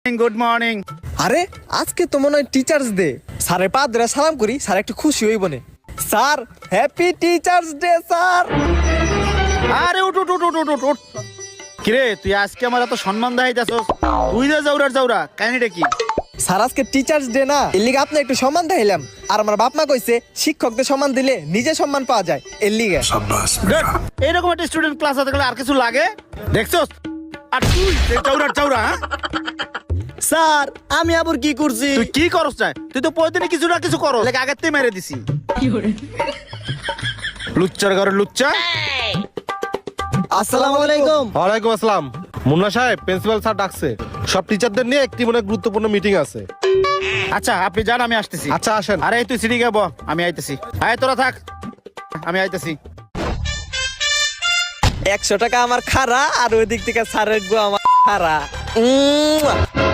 Good morning. আরে আজকে তো মনে হয় টিচার্স ডে। স্যারের পা ধরে সালাম করি, স্যার একটু খুশি হইব না। Sir happy teachers day sir. আরে উঠ উঠ উঠ উঠ উঠ উঠ। কিরে তুই আজকে আমার এত সম্মান দেখাইতেছস? তুই যে জাউরা কাহিনীটা কি? স্যার আজকে টিচার্স ডে না, এর লিগে আপনি একটু সম্মান দেখাইলাম। আর আমার বাপ মা কইছে শিক্ষকদের সম্মান দিলে নিজে সম্মান পাওয়া যায়, এর লিগে। দেখ, এইরকম একটা স্টুডেন্ট ক্লাস হতে গেলে আর কিছু লাগে? দেখছস? আর তুই যে জাউরা হ্যাঁ? স্যার আমি আবার কি করছি? তুই কি করছ না? তুই তো প্রতিদিন কিছু না কিছু করো, লাগে আগের থেকে মেরে দিছি। লুচ্চার ঘরে লুচ্চা। আসসালামু আলাইকুম। ওয়ালাইকুম আসসালাম। মুন্না সাহেব, প্রিন্সিপাল স্যার ডাকছে। সব টিচারদের নিয়ে একটি মনে গুরুত্বপূর্ণ মিটিং আছে। আচ্ছা আপনি যান, আমি আসতেছি। আচ্ছা আসেন। আরে তুই সিঁড়ি গাবো, আমি আইতেছি। আয় তোরা থাক, আমি আইতেছি। 100 টাকা আমার খারা, আর ওই দিক থেকে স্যারের গো আমার খারা।